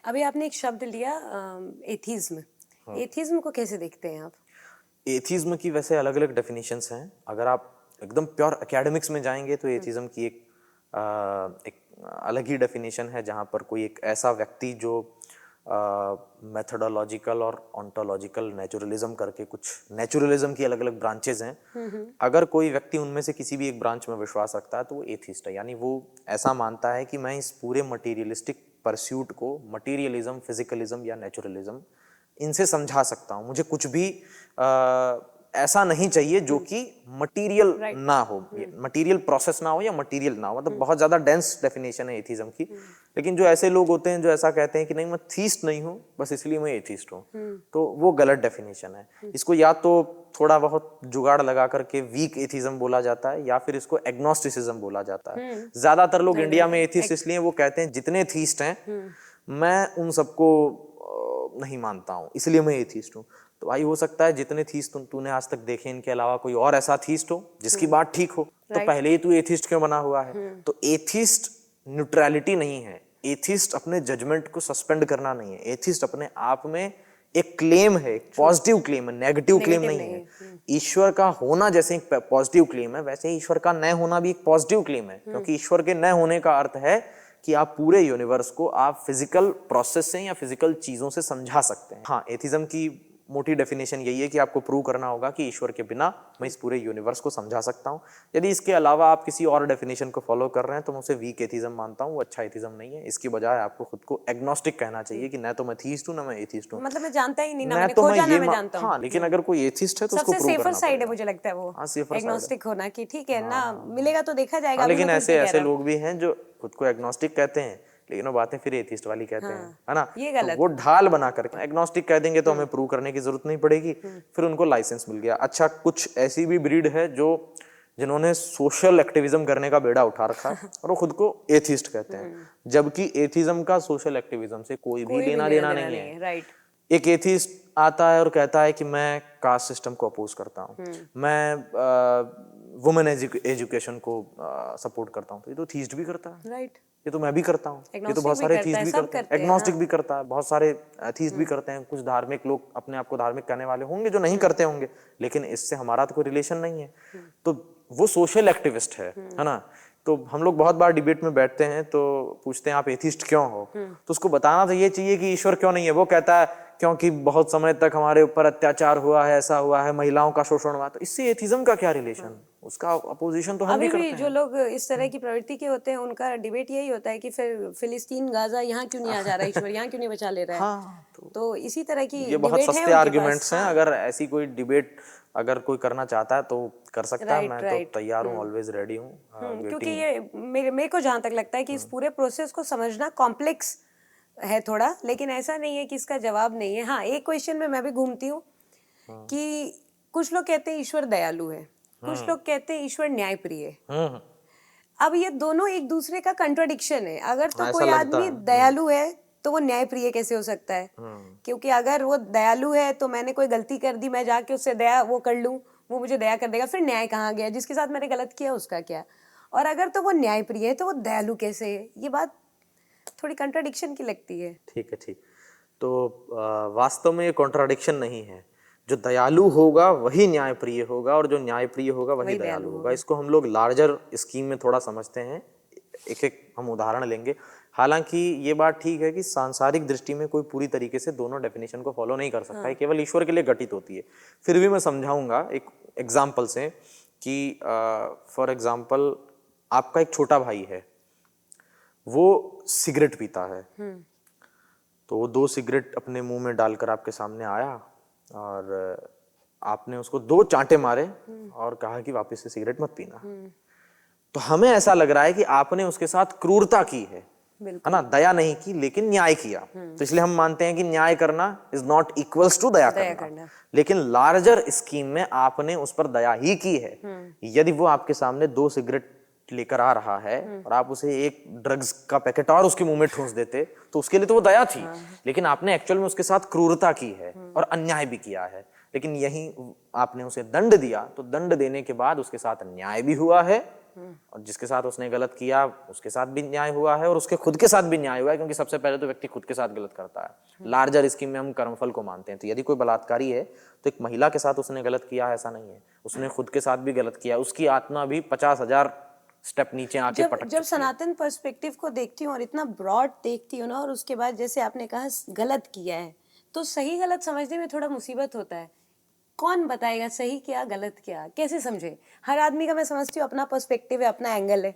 अभी आपने एक शब्द लिया एथीज्म। एथीज्म को कैसे देखते हैं आप? एथीज्म की वैसे अलग अलग डेफिनेशंस हैं। अगर आप एकदम प्योर एकेडमिक्स में जाएंगे तो एथीज्म की एक अलग ही डेफिनेशन है, जहाँ पर कोई एक ऐसा व्यक्ति जो मेथोडोलॉजिकल और ऑन्टोलॉजिकल नेचुरलिज्म करके कुछ नेचुरलिज्म की अलग अलग ब्रांचेज हैं, अगर कोई व्यक्ति उनमें से किसी भी एक ब्रांच में विश्वास रखता है तो वो एथिस्ट है। यानी वो ऐसा मानता है कि मैं इस पूरे मटीरियलिस्टिक परस्यूट को मटीरियलिज्म, फिजिकलिज्म या नेचुरलिज्म इनसे समझा सकता हूँ। मुझे कुछ भी ऐसा नहीं चाहिए जो कि मटीरियल ना हो, मटीरियल प्रोसेस ना हो या मटीरियल ना हो। मतलब बहुत ज्यादा डेंस डेफिनेशन है एथिज्म की। लेकिन जो ऐसे लोग होते हैं जो ऐसा कहते हैं कि नहीं मैं थीस्ट नहीं हूँ, बस इसलिए मैं एथिस्ट हूँ, तो वो गलत डेफिनेशन है। इसको या तो थोड़ा बहुत जुगाड़ लगा करके वीक एथिज्म बोला जाता है या फिर इसको एग्नोस्टिसिज्म बोला जाता है। ज्यादातर लोग इंडिया में एथिस्ट इसलिए वो कहते हैं जितने थीस्ट हैं मैं उन सबको नहीं मानता हूँ इसलिए मैं एथिस्ट हूँ। तो भाई हो सकता है जितने थीस्ट तूने आज तक देखे इनके अलावा कोई और ऐसा थीस्ट हो जिसकी बात ठीक हो, तो पहले ही तू एथिस्ट क्यों बना हुआ है? तो एथिस्ट न्यूट्रलिटी नहीं है, एथिस्ट अपने जजमेंट को सस्पेंड करना नहीं है। एथिस्ट अपने आप में एक क्लेम है, एक पॉजिटिव क्लेम है, नेगेटिव क्लेम नहीं है। ईश्वर का होना जैसे एक पॉजिटिव क्लेम है, वैसे ही ईश्वर का न होना भी एक पॉजिटिव क्लेम है, क्योंकि ईश्वर के न होने का अर्थ है कि आप पूरे यूनिवर्स को आप फिजिकल प्रोसेस से या फिजिकल चीजों से समझा सकते हैं। हाँ, एथिज्म की मोटी डेफिनेशन यही है कि आपको प्रूव करना होगा कि ईश्वर के बिना मैं इस पूरे यूनिवर्स को समझा सकता हूँ। यदि इसके अलावा आप किसी और डेफिनेशन को फॉलो कर रहे हैं तो मैं उसे वीक एथिज्म मानता हूँ, वो अच्छा एथिज्म नहीं है। इसकी बजाय आपको खुद को एग्नोस्टिक कहना चाहिए कि न तो मैं थीस्ट हूँ ना मैं एथिस्ट हूँ। मतलब मैं जानता ही नहीं ना, मैं मैंने तो मैं खोजा ये ना मैं जानता हूँ। हाँ, लेकिन अगर कोई एथिस्ट है तो उसको सबसे प्रूव सेफर करना साइड है पड़ेगा। मुझे लगता है वो हाँ, सेफर साइड है। एग्नोस्टिक होना कि ठीक है ना, मिलेगा तो देखा जाएगा। हाँ, अभी लेकिन मैं कुछ ऐसे नहीं कह ऐसे रहा। लोग भी हैं जो खुद को एग्नोस्टिक कहते हैं लेकिन वो बातें फिर एथिस्ट वाली कहते हैं, है ना? ये तो गलत वो ढाल बना करके एग्नोस्टिक कह देंगे तो हमें प्रूव करने की जरूरत नहीं पड़ेगी, फिर उनको लाइसेंस मिल गया। अच्छा, कुछ ऐसी भी ब्रीड है जो जिन्होंने सोशल एक्टिविज्म करने का बेड़ा उठा रखा है और वो खुद को एथिस्ट कहते हैं, जबकि एथिज्म का सोशल एक्टिविज्म से कोई भी लेना देना नहीं है। राइट। एक एथिस्ट आता है और कहता है कि मैं कास्ट सिस्टम को अपोज करता हूँ, मैं वुमेन एजुकेशन को सपोर्ट करता हूँ, तो ये तो थीस्ट भी करता है। राइट। ये तो मैं भी करता हूँ, ये तो बहुत भी सारे करता थीस्ट है, भी सब करते हैं, करते हैं, एग्नोस्टिक हाँ। भी करता है, बहुत सारे थीस्ट भी करते हैं। कुछ धार्मिक लोग अपने आप को धार्मिक कहने वाले होंगे जो नहीं करते होंगे, लेकिन इससे हमारा तो कोई रिलेशन नहीं है, तो वो सोशल एक्टिविस्ट है ना? तो हम लोग बहुत बार डिबेट में बैठते हैं तो पूछते हैं आप एथिस्ट क्यों हो, तो उसको बताना तो ये चाहिए कि ईश्वर क्यों नहीं है। वो कहता है क्योंकि बहुत समय तक हमारे ऊपर अत्याचार हुआ है, ऐसा हुआ है, महिलाओं का शोषण हुआ। तो इससे एथिज्म का क्या रिलेशन? उसका अपोजिशन तो हम भी अभी करते भी हैं। जो लोग इस तरह की प्रवृत्ति के होते हैं उनका डिबेट यही होता है कि फिर फिलिस्तीन गाजा यहाँ क्यों नहीं आ जा रहा, ईश्वर यहाँ क्यों नहीं बचा ले रहा है। हाँ, तो इसी तरह की ये बहुत डिबेट है सस्ते उनके आर्ग्यूमेंट्स पास। हैं। अगर ऐसी कोई डिबेट अगर कोई करना चाहता है तो कर सकता है, मैं तो राइट। तैयार हूँ, ऑलवेज रेडी हूँ, क्योंकि वेटिंग। ये मेरे को जहां तक लगता है कि इस पूरे प्रोसेस को समझना कॉम्प्लेक्स है थोड़ा, लेकिन ऐसा नहीं है कि इसका जवाब नहीं है। हाँ, एक क्वेश्चन में मैं भी घूमती हूँ कि कुछ लोग कहते हैं ईश्वर दयालु है, कुछ लोग कहते हैं ईश्वर न्यायप्रिय है। अब ये दोनों एक दूसरे का कंट्राडिक्शन है। अगर तो ऐसा कोई लगता आदमी है। दयालु है तो वो न्यायप्रिय कैसे हो सकता है? क्योंकि अगर वो दयालु है तो मैंने कोई गलती कर दी, मैं जाके उससे दया वो कर लूं, वो मुझे दया कर देगा, फिर न्याय कहाँ गया? जिसके साथ मैंने गलत किया उसका क्या? और अगर तो वो न्यायप्रिय है तो वो दयालु कैसे है? ये बात थोड़ी कंट्राडिक्शन की लगती है। ठीक है, ठीक। तो वास्तव में ये कॉन्ट्राडिक्शन नहीं है। जो दयालु होगा वही न्यायप्रिय होगा और जो न्यायप्रिय होगा वही दयालु होगा। इसको हम लोग लार्जर स्कीम में थोड़ा समझते हैं, एक एक हम उदाहरण लेंगे। हालांकि ये बात ठीक है कि सांसारिक दृष्टि में कोई पूरी तरीके से दोनों डेफिनेशन को फॉलो नहीं कर सकता है, केवल ईश्वर के लिए घटित होती है। फिर भी मैं समझाऊंगा एक एग्जाम्पल से कि फॉर एग्जाम्पल आपका एक छोटा भाई है, वो सिगरेट पीता है, तो वो 2 सिगरेट अपने मुंह में डालकर आपके सामने आया और आपने उसको 2 चांटे मारे और कहा कि वापस से सिगरेट मत पीना। तो हमें ऐसा लग रहा है कि आपने उसके साथ क्रूरता की है ना? दया नहीं की लेकिन न्याय किया। तो इसलिए हम मानते हैं कि न्याय करना इज नॉट इक्वल्स टू दया करना। लेकिन लार्जर स्कीम में आपने उस पर दया ही की है। यदि वो आपके सामने 2 सिगरेट लेकर आ रहा है और आप उसे एक ड्रग्स का पैकेट और उसके मुंह में ठूंस देते तो उसके लिए तो वो दया थी, लेकिन आपने एक्चुअल में उसके साथ क्रूरता की है और अन्याय भी किया है। लेकिन यही आपने उसे दंड दिया तो दंड देने के बाद उसके साथ न्याय भी हुआ है और जिसके साथ उसने गलत किया उसके साथ भी न्याय हुआ है और उसके खुद के साथ भी न्याय हुआ है, क्योंकि सबसे पहले तो व्यक्ति खुद के साथ गलत करता है। लार्जर स्कीम में हम कर्मफल को मानते हैं। तो यदि कोई बलात्कारी है तो एक महिला के साथ उसने गलत किया है ऐसा नहीं है, उसने खुद के साथ भी गलत किया, उसकी आत्मा भी 50,000 स्टेप नीचे आके पटक जब सनातन पर्सपेक्टिव को देखती हूँ और इतना ब्रॉड देखती हूँ ना, और उसके बाद जैसे आपने कहा गलत किया है, तो सही गलत समझने में थोड़ा मुसीबत होता है। कौन बताएगा सही क्या गलत क्या, कैसे समझे? हर आदमी का मैं समझती हूँ अपना पर्सपेक्टिव है, अपना एंगल है,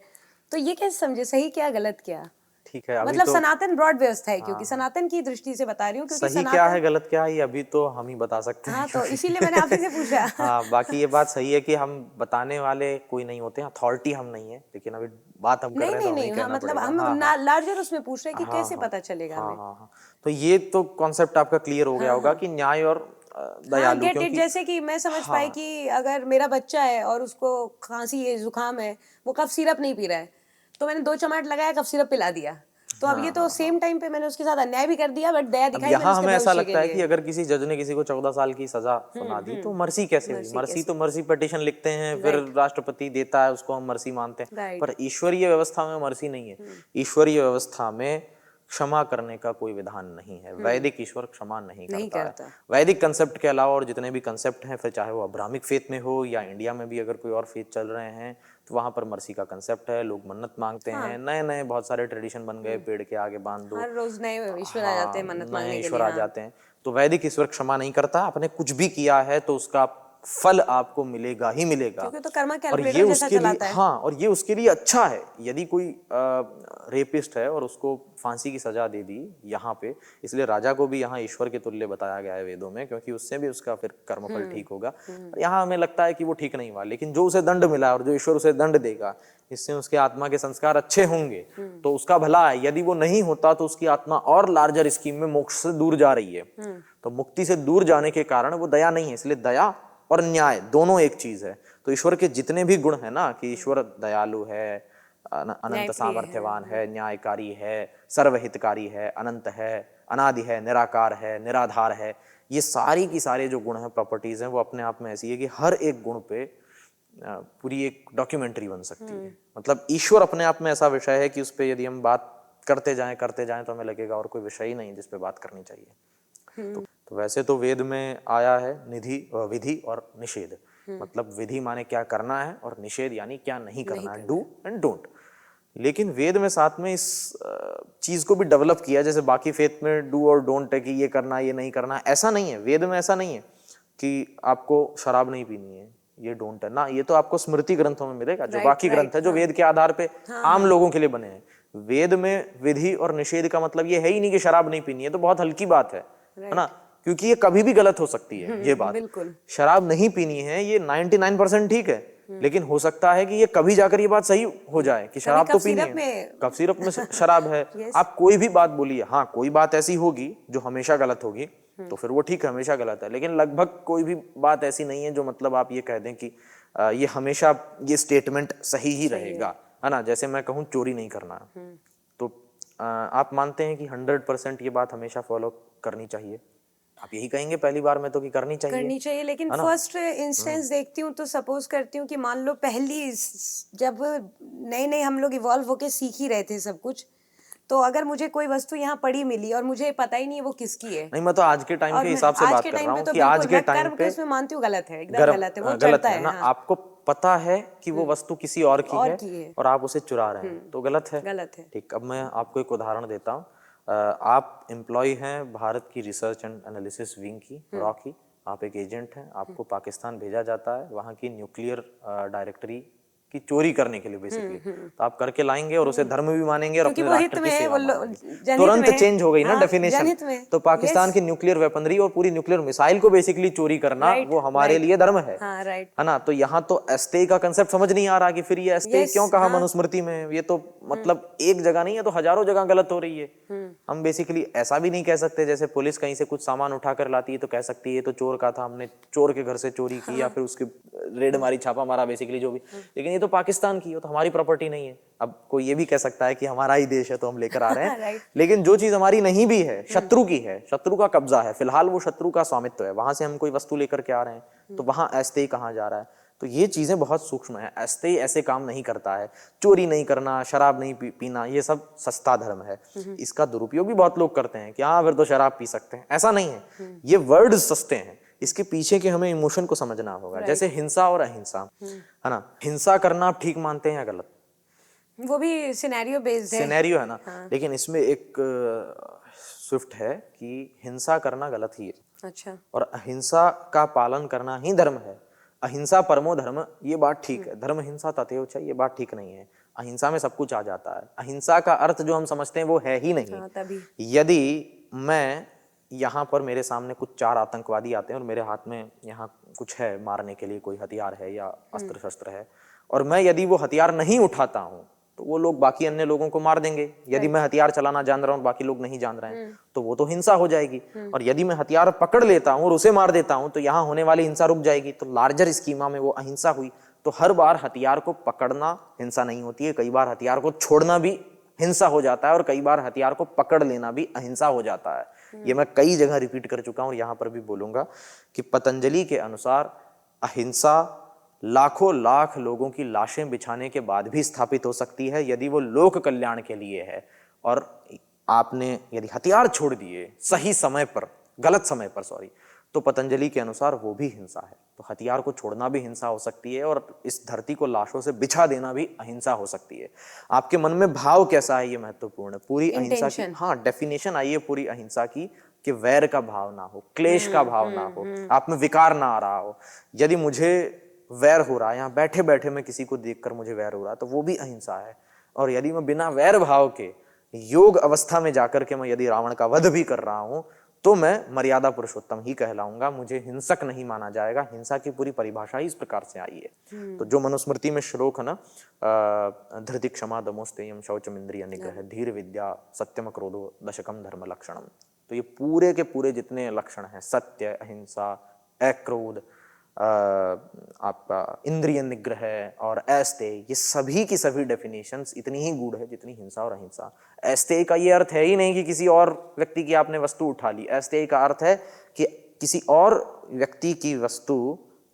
तो ये कैसे समझे सही क्या गलत क्या? ठीक है, अभी मतलब तो सनातन ब्रॉड व्यवस्था है, क्योंकि सनातन की दृष्टि से बता रही हूँ, क्योंकि सही क्या है गलत क्या है ये अभी तो हम ही बता सकते हैं। हाँ, तो इसीलिए मैंने आप ही से पूछा। हाँ, बाकी ये बात सही है कि हम बताने वाले कोई नहीं होते, अथॉरिटी हम नहीं है, लेकिन अभी बात हम कर नहीं रहे हैं नहीं तो हमें नहीं, ही हाँ, कहना मतलब पड़ेगा। हाँ हम लार्जर उसमें पूछ रहे हैं कि हाँ कैसे हाँ पता चलेगा हाँ हमें। हाँ हाँ, तो ये तो कॉन्सेप्ट आपका क्लियर हो गया होगा कि न्याय और हाँ, दयालु, गेट इट। क्योंकि जैसे कि मैं समझ पाई कि अगर मेरा बच्चा है और उसको खांसी है, जुकाम है, वो कफ सिरप नहीं पी रहा है, तो मैंने 2 चम्मच लगाया, कफ सिरप पिला दिया, तो अब ये तो सेम टाइम पे मैंने उसके साथ अन्याय भी कर दिया, बट दया अब दिखाई मैंने यहाँ उसके हमें ऐसा भविष्य के लगता है कि लिए। अगर किसी जज ने किसी को 14 साल की सजा सुना दी तो मर्सी कैसे हुई? मर्सी तो मर्सी पिटीशन लिखते हैं, फिर राष्ट्रपति देता है, उसको हम मर्सी मानते हैं। राइट। पर ईश्वरीय व्यवस्था में मर्सी नहीं है। ईश्वरीय व्यवस्था में क्षमा करने का कोई विधान नहीं है। वैदिक ईश्वर क्षमा नहीं करता है। वैदिक कंसेप्ट के अलावा और जितने भी कंसेप्ट हैं, फिर चाहे वो अब्राहमिक फेथ में हो या इंडिया में भी अगर कोई और फेथ चल रहे हैं, तो वहां पर मर्सी का कंसेप्ट है। लोग मन्नत मांगते हैं, नए नए बहुत सारे ट्रेडिशन बन गए, पेड़ के आगे बांध दो, हर रोज नए ईश्वर आ जाते हैं मन्नत मांगने नए के ईश्वर लिए। आ जाते हैं। तो वैदिक ईश्वर क्षमा नहीं करता। आपने कुछ भी किया है तो उसका फल आपको मिलेगा ही मिलेगा, क्योंकि तो कर्मा और कैलकुलेटर ये जैसा उसके लिए चलाता है। हाँ, और ये उसके लिए अच्छा है। यदि कोई रेपिस्ट है और उसको फांसी की सजा दे दी यहाँ पे, इसलिए राजा को भी यहाँ ईश्वर के तुल्य बताया गया है वेदों में, क्योंकि उससे भी उसका फिर कर्मफल ठीक होगा। और यहाँ हमें लगता है कि वो ठीक नहीं हुआ, लेकिन जो उसे दंड मिला और जो ईश्वर उसे दंड देगा, इससे उसके आत्मा के संस्कार अच्छे होंगे तो उसका भला है। यदि वो नहीं होता तो उसकी आत्मा और लार्जर स्कीम में मोक्ष से दूर जा रही है। तो मुक्ति से दूर जाने के कारण वो दया नहीं है। इसलिए दया और न्याय दोनों एक चीज है। तो ईश्वर के जितने भी गुण है ना, कि ईश्वर दयालु है, अनंत सामर्थ्यवान है, न्यायकारी है, सर्वहितकारी है, अनंत है, अनादि है, निराकार है, निराधार है, ये सारी की सारे जो गुण हैं, प्रॉपर्टीज हैं, वो अपने आप में ऐसी है कि हर एक गुण पे पूरी एक डॉक्यूमेंट्री बन सकती है। मतलब ईश्वर अपने आप में ऐसा विषय है कि उस पर यदि हम बात करते जाएं तो हमें लगेगा और कोई विषय ही नहीं जिस पे बात करनी चाहिए। तो वैसे तो वेद में आया है विधि और निषेध। मतलब विधि माने क्या करना है और निषेध यानी क्या नहीं करना है, डू एंड डोंट। लेकिन वेद में साथ में इस चीज को भी डेवलप किया, जैसे बाकी फेथ में डू और डोंट है कि ये करना ये नहीं करना, ऐसा नहीं है। वेद में ऐसा नहीं है कि आपको शराब नहीं पीनी है, ये डोंट है ना। ये तो आपको स्मृति ग्रंथों में मिलेगा, जो बाकी ग्रंथ है जो वेद के आधार पे आम लोगों के लिए बने हैं। वेद में विधि और निषेध का मतलब ये है ही नहीं कि शराब नहीं पीनी है, तो बहुत हल्की बात है ना, क्योंकि ये कभी भी गलत हो सकती है। ये बात शराब नहीं पीनी है ये 99% ठीक है, लेकिन हो सकता है कि ये कभी जाकर ये बात सही हो जाए कि शराब तो पीनी है, कफ सिरप में शराब है। आप कोई भी बात बोलिए, हाँ कोई बात ऐसी होगी जो हमेशा गलत होगी, तो फिर वो ठीक है, हमेशा गलत है। लेकिन लगभग कोई भी बात ऐसी नहीं है जो मतलब आप ये कह दें कि ये हमेशा ये स्टेटमेंट सही ही रहेगा, है ना। जैसे मैं कहूँ चोरी नहीं करना, तो आप मानते हैं कि 100% ये बात हमेशा फॉलो करनी चाहिए? आप यही कहेंगे पहली बार में तो कि करनी चाहिए, लेकिन फर्स्ट इंस्टेंस देखती हूँ तो सपोज करती हूँ कि मान लो जब नए नए हम लोग इवॉल्व होके सीख ही रहे थे सब कुछ, तो अगर मुझे कोई वस्तु यहाँ पड़ी मिली और मुझे पता ही नहीं है वो किसकी है, नहीं मैं तो आज के टाइम के हिसाब से बात कर रहा हूँ कि आज के टाइम पे उसमें मानती हूँ गलत है, एकदम गलत है, वो चढ़ता है ना। आपको पता है कि वो वस्तु किसी और की है और आप उसे चुरा रहे हैं, तो गलत है। ठीक, अब मैं आपको एक उदाहरण देता हूँ। आप एम्प्लॉय हैं भारत की रिसर्च एंड एनालिसिस विंग की, रॉ की। आप एक एजेंट हैं, आपको पाकिस्तान भेजा जाता है वहाँ की न्यूक्लियर डायरेक्टरी की चोरी करने के लिए बेसिकली। तो आप करके लाएंगे और उसे धर्म भी मानेंगे और अपने राष्ट्र की सेवा मानेंगे। तुरंत चेंज हो गई ना डेफिनेशन। तो पाकिस्तान की न्यूक्लियर वेपनरी और पूरी न्यूक्लियर मिसाइल को बेसिकली चोरी करना वो हमारे लिए धर्म है ना। तो यहाँ तो एस्ते का कंसेप्ट समझ नहीं आ रहा कि फिर ये एस्ते क्यों कहा मनुस्मृति में। ये तो मतलब एक जगह नहीं है तो हजारों जगह गलत हो रही है। हम बेसिकली ऐसा भी नहीं कह सकते जैसे पुलिस कहीं से कुछ सामान उठा कर लाती है तो कह सकती है तो चोर का था, हमने चोर के घर से चोरी की या फिर उसके रेड मारी, छापा मारा, बेसिकली जो भी। लेकिन ये तो पाकिस्तान की, तो हमारी प्रॉपर्टी नहीं है। अब कोई ये भी कह सकता है कि हमारा ही देश है तो हम लेकर आ रहे हैं लेकिन जो चीज हमारी नहीं भी है, शत्रु की है, शत्रु का कब्जा है, फिलहाल वो शत्रु का स्वामित्व है, वहां से हम कोई वस्तु लेकर के आ रहे हैं तो वहां ऐस्ते कहाँ जा रहा है। तो ये चीजें बहुत सूक्ष्म है। ऐसे ऐसे काम नहीं करता है, चोरी नहीं करना, शराब नहीं पीना, ये सब सस्ता धर्म है। इसका दुरुपयोग भी बहुत लोग करते हैं कि हाँ फिर तो शराब पी सकते हैं, ऐसा नहीं है। ये वर्ड सस्ते हैं, इसके पीछे के हमें इमोशन को समझना होगा। जैसे हिंसा और अहिंसा, है ना, हिंसा करना आप ठीक मानते हैं या गलत? वो भी सिनेरियो बेस्ड है। सिनेरियो है ना, लेकिन इसमें एक स्विफ्ट है कि हिंसा करना गलत ही है। अच्छा। और अहिंसा का पालन करना ही धर्म है। अहिंसा परमो धर्म, ये बात ठीक है। धर्म हिंसा तथैव च, ये बात ठीक नहीं है। अहिंसा में सब कुछ आ जाता है। अहिंसा का अर्थ जो हम समझते हैं वो है ही नहीं। हाँ, तभी यदि मैं यहाँ पर मेरे सामने कुछ 4 आतंकवादी आते हैं और मेरे हाथ में यहाँ कुछ है मारने के लिए, कोई हथियार है या अस्त्र शस्त्र है, और मैं यदि वो हथियार नहीं उठाता हूँ तो वो लोग बाकी अन्य लोगों को मार देंगे। यदि मैं हथियार चलाना जान रहा हूँ, बाकी लोग नहीं जान रहे हैं, तो वो तो हिंसा हो जाएगी। और यदि मैं हथियार पकड़ लेता हूँ और उसे मार देता हूँ तो यहाँ होने वाली हिंसा रुक जाएगी। तो लार्जर स्कीमा में वो अहिंसा हुई। तो हर बार हथियार को पकड़ना हिंसा नहीं होती है, कई बार हथियार को छोड़ना भी हिंसा हो जाता है, और कई बार हथियार को पकड़ लेना भी अहिंसा हो जाता है। ये मैं कई जगह रिपीट कर चुका हूँ और यहाँ पर भी बोलूंगा कि पतंजलि के अनुसार अहिंसा लाखों लाख लोगों की लाशें बिछाने के बाद भी स्थापित हो सकती है यदि वो लोक कल्याण के लिए है। और आपने यदि हथियार छोड़ दिए सही समय पर, गलत समय पर सॉरी, तो पतंजलि के अनुसार वो भी हिंसा है। तो हथियार को छोड़ना भी हिंसा हो सकती है और इस धरती को लाशों से बिछा देना भी अहिंसा हो सकती है। आपके मन में भाव कैसा है ये महत्वपूर्ण है। पूरी अहिंसा की, हाँ, डेफिनेशन आई है पूरी अहिंसा की कि वैर का भाव ना हो, क्लेश का भाव ना हो, आप में विकार ना आ रहा हो। यदि मुझे वैर हो रहा है, यहाँ बैठे बैठे मैं किसी को देखकर मुझे वैर हो रहा है, तो वो भी अहिंसा है। और यदि मैं बिना वैर भाव के योग अवस्था में जाकर के मैं यदि रावण का वध भी कर रहा हूं तो मैं मर्यादा पुरुषोत्तम ही कहलाऊंगा, मुझे हिंसक नहीं माना जाएगा। हिंसा की पूरी परिभाषा ही इस प्रकार से आई है। तो जो मनुस्मृति में श्लोक है ना, धृति क्षमा दमोस्तेयम शौचम इंद्रिय निग्रह धीर विद्या सत्यम क्रोधो दशकम धर्म लक्षणम, तो ये पूरे के पूरे जितने लक्षण हैं, सत्य, अहिंसा, अक्रोध, आपका इंद्रिय निग्रह और अस्तेय, ये सभी की सभी डेफिनेशंस इतनी ही गूढ़ है जितनी हिंसा और अहिंसा। अस्तेय का ये अर्थ है ही नहीं कि किसी और व्यक्ति की आपने वस्तु उठा ली। अस्तेय का अर्थ है कि किसी और व्यक्ति की वस्तु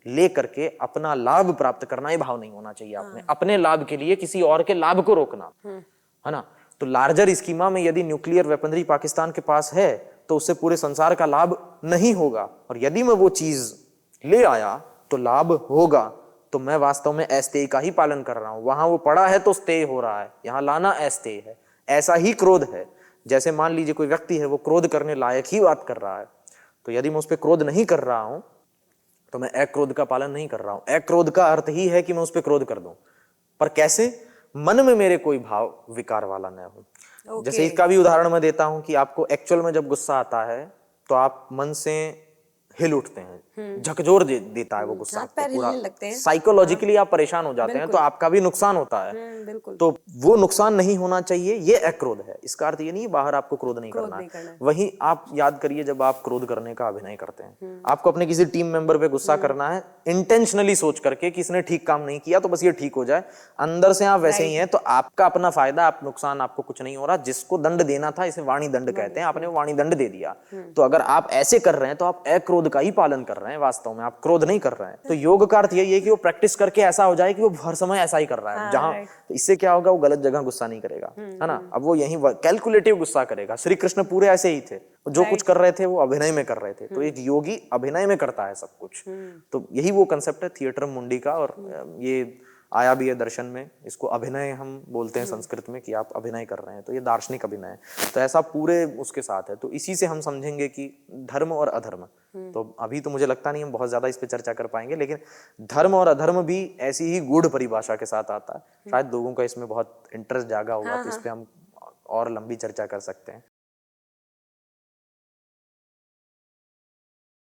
ले करके अपना लाभ प्राप्त करना, ये भाव नहीं होना चाहिए आपने। अपने लाभ के लिए किसी और के लाभ को रोकना, है ना। तो लार्जर स्कीमा में यदि न्यूक्लियर वेपनरी पाकिस्तान के पास है तो उससे पूरे संसार का लाभ नहीं होगा। और यदि मैं वो चीज ले आया तो लाभ होगा। तो मैं वास्तव में अस्तेय का ही पालन कर रहा हूं। वहां वो पड़ा है तो स्तेय हो रहा है, यहां लाना अस्तेय है। ऐसा ही क्रोध है। जैसे मान लीजिए कोई व्यक्ति है, वो क्रोध करने लायक ही बात कर रहा है, तो यदि मैं उस पर क्रोध नहीं कर रहा हूं तो मैं अक्रोध का पालन नहीं कर रहा हूं। अक्रोध का अर्थ ही है कि मैं उस पर क्रोध कर दूं, पर कैसे? मन में मेरे कोई भाव विकार वाला न हो। जैसे इसका भी उदाहरण मैं देता हूं कि आपको एक्चुअल में जब गुस्सा आता है तो आप मन से हिल उठते हैं, झकझोर देता है वो गुस्सा, पूरा साइकोलॉजिकली आप परेशान हो जाते हैं, तो आपका भी नुकसान होता है। तो वो नुकसान नहीं होना चाहिए, ये अक्रोध है। इसका अर्थ ये नहीं बाहर आपको क्रोध नहीं करना है। वहीं आप याद करिए जब आप क्रोध करने का अभिनय करते हैं, आपको अपने किसी टीम मेंबर पे गुस्सा करना है इंटेंशनली सोच करके कि इसने ठीक काम नहीं किया तो बस ये ठीक हो जाए, अंदर से आप वैसे ही हैं, तो आपका अपना फायदा, आप नुकसान, आपको कुछ नहीं हो रहा। जिसको दंड देना था, इसे वाणी दंड कहते हैं, आपने वाणी दंड दे दिया। तो अगर आप ऐसे कर रहे हैं तो आप अक्रोध का ही पालन कर रहे हैं, वास्तव में आप क्रोध नहीं कर रहे हैं। तो योग का अर्थ यही है कि वो प्रैक्टिस करके ऐसा हो जाए कि वो हर समय ऐसा ही कर रहा है। जहां तो इससे क्या होगा, वो गलत जगह गुस्सा नहीं करेगा, है ना। अब वो यही कैलकुलेटिव गुस्सा करेगा। श्री कृष्ण पूरे ऐसे ही थे, जो कुछ कर रहे थे वो अभिनय में कर रहे थे। तो एक योगी अभिनय में करता है सब कुछ। तो यही वो कंसेप्ट है थिएटर मुंडी का, और ये आया भी है दर्शन में। इसको अभिनय हम बोलते हैं संस्कृत में, कि आप अभिनय कर रहे हैं, तो ये दार्शनिक अभिनय है। तो ऐसा पूरे उसके साथ है। तो इसी से हम समझेंगे कि धर्म और अधर्म, तो अभी तो मुझे लगता नहीं हम बहुत ज्यादा इस पे चर्चा कर पाएंगे, लेकिन धर्म और अधर्म भी ऐसी ही गूढ़ परिभाषा के साथ आता है। शायद लोगों का इसमें बहुत इंटरेस्ट जागा होगा, तो इस पे हम और लंबी चर्चा कर सकते हैं।